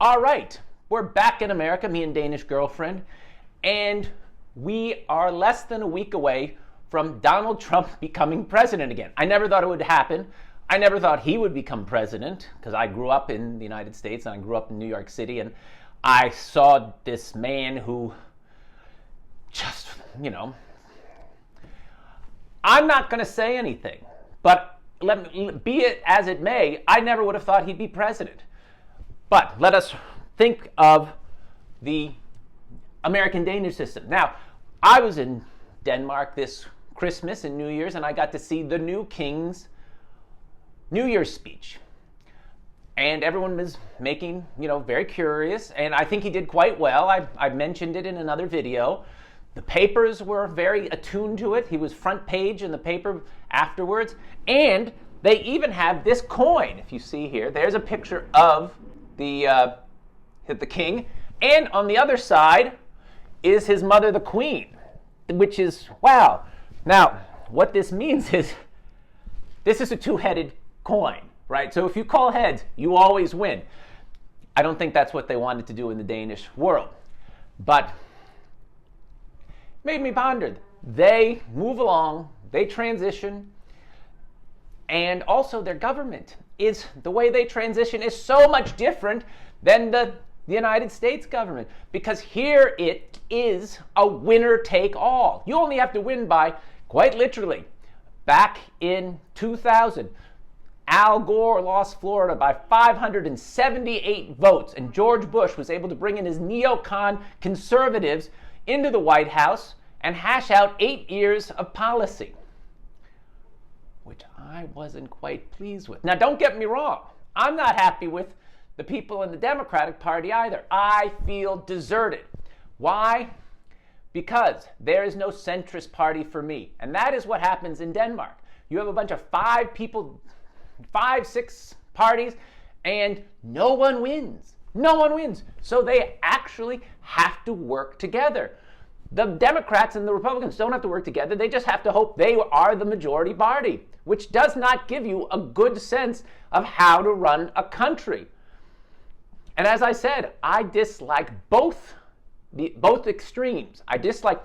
All right, we're back in America, me and Danish girlfriend, and we are less than a week away from Donald Trump becoming president again. I never thought it would happen. I never thought he would become president because I grew up in the United States and I grew up in New York City, and I saw this man who just, I'm not going to say anything, but be it as it may, I never would have thought he'd be president. But let us think of the American-Danish system. Now, I was in Denmark this Christmas and New Year's, and I got to see the new king's New Year's speech. And everyone was making, very curious, and I think he did quite well. I mentioned it in another video. The papers were very attuned to it. He was front page in the paper afterwards. And they even have this coin. If you see here, there's a picture of the king. And on the other side is his mother, the queen, which is, wow. Now, what this means is this is a two-headed coin, right? So if you call heads, you always win. I don't think that's what they wanted to do in the Danish world. But made me ponder. They move along, they transition, and also their government is, the way they transition is so much different than the United States government, because here it is a winner take all. You only have to win by, quite literally, back in 2000, Al Gore lost Florida by 578 votes, and George Bush was able to bring in his neocon conservatives into the White House and hash out 8 years of policy, which I wasn't quite pleased with. Now, don't get me wrong. I'm not happy with the people in the Democratic Party either. I feel deserted. Why? Because there is no centrist party for me. And that is what happens in Denmark. You have a bunch of 6 parties, and no one wins. No one wins. So they actually have to work together. The Democrats and the Republicans don't have to work together. They just have to hope they are the majority party, which does not give you a good sense of how to run a country. And as I said, I dislike both extremes. I dislike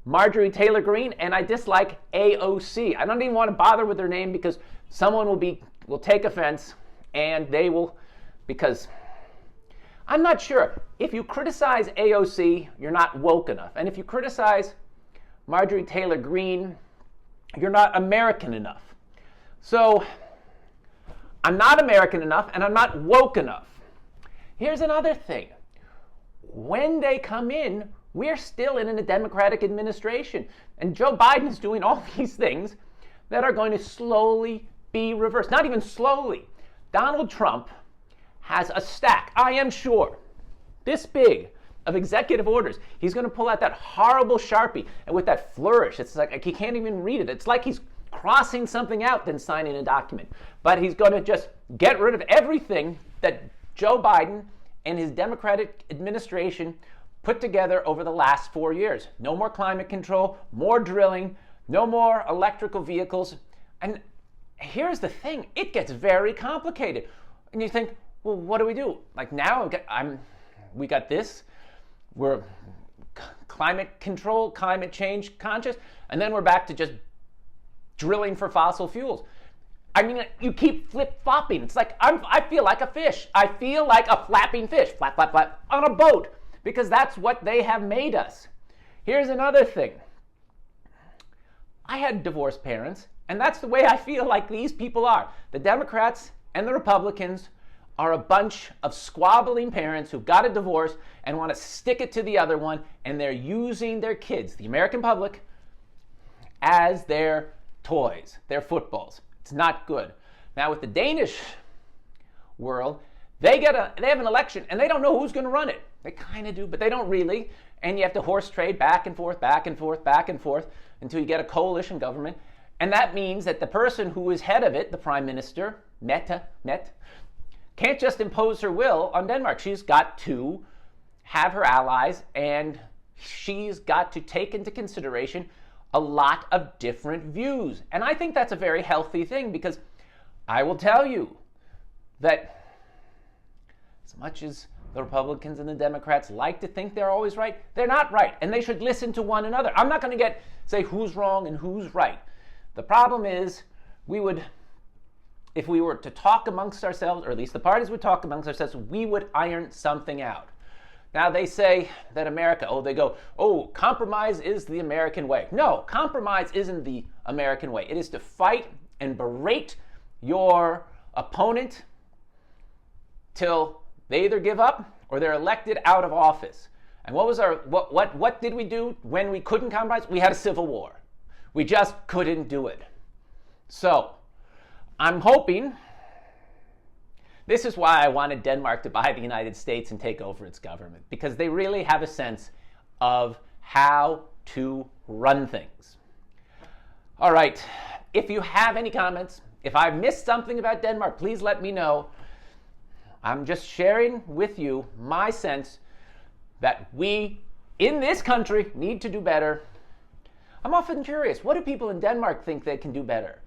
Marjorie Taylor Greene, and I dislike AOC. I don't even want to bother with their name because someone will take offense, and they will, because I'm not sure. If you criticize AOC, you're not woke enough. And if you criticize Marjorie Taylor Greene, you're not American enough. So I'm not American enough, and I'm not woke enough. Here's another thing. When they come in, we're still in a Democratic administration. And Joe Biden is doing all these things that are going to slowly be reversed. Not even slowly. Donald Trump has a stack, I am sure, this big, of executive orders. He's going to pull out that horrible Sharpie, and with that flourish, it's like he can't even read it. It's like he's crossing something out than signing a document. But he's going to just get rid of everything that Joe Biden and his Democratic administration put together over the last 4 years. No more climate control, more drilling, no more electrical vehicles. And here's the thing, it gets very complicated. And you think, well, what do we do? Like now, we got this. We're climate control, climate change conscious, and then we're back to just drilling for fossil fuels. I mean, you keep flip-flopping. It's like I feel like a fish. I feel like a flapping fish, flap, flap, flap, on a boat, because that's what they have made us. Here's another thing. I had divorced parents, and that's the way I feel like these people are. The Democrats and the Republicans are a bunch of squabbling parents who got a divorce and want to stick it to the other one, and they're using their kids, the American public, as their toys, their footballs. It's not good. Now with the Danish world, they have an election and they don't know who's going to run it. They kind of do, but they don't really. And you have to horse trade back and forth, back and forth, back and forth until you get a coalition government. And that means that the person who is head of it, the prime minister, Mette, can't just impose her will on Denmark. She's got to have her allies, and she's got to take into consideration a lot of different views. And I think that's a very healthy thing, because I will tell you that as much as the Republicans and the Democrats like to think they're always right. They're not right, and they should listen to one another. I'm not going to say who's wrong and who's right. The problem is if we were to talk amongst ourselves, or at least the parties would talk amongst ourselves, we would iron something out. Now they say that compromise is the American way. No, compromise isn't the American way. It is to fight and berate your opponent till they either give up or they're elected out of office. And what did we do when we couldn't compromise? We had a civil war. We just couldn't do it. So I'm hoping, this is why I wanted Denmark to buy the United States and take over its government, because they really have a sense of how to run things. All right, if you have any comments, if I've missed something about Denmark, please let me know. I'm just sharing with you my sense that we, in this country, need to do better. I'm often curious, what do people in Denmark think they can do better?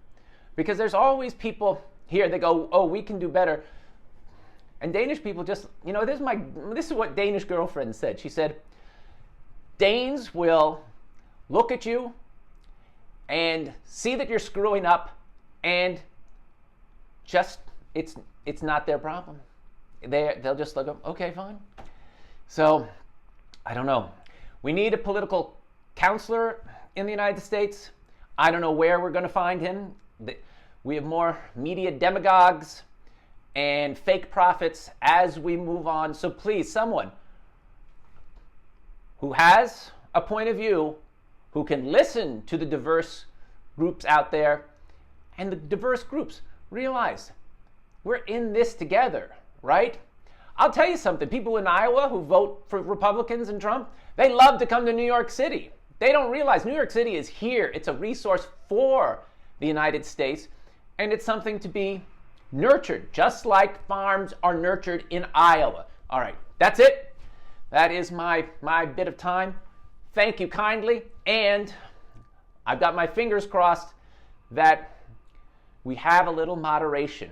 Because there's always people here that go, oh, we can do better. And Danish people just, this is what Danish girlfriend said. She said, Danes will look at you and see that you're screwing up, and just, it's not their problem. They'll just look up, okay, fine. So, I don't know. We need a political counselor in the United States. I don't know where we're going to find him. We have more media demagogues and fake prophets as we move on. So please, someone who has a point of view, who can listen to the diverse groups out there, and the diverse groups realize we're in this together, right? I'll tell you something. People in Iowa who vote for Republicans and Trump, they love to come to New York City. They don't realize New York City is here. It's a resource for the United States, and it's something to be nurtured, just like farms are nurtured in Iowa. All right, that's it. That is my bit of time. Thank you kindly, and I've got my fingers crossed that we have a little moderation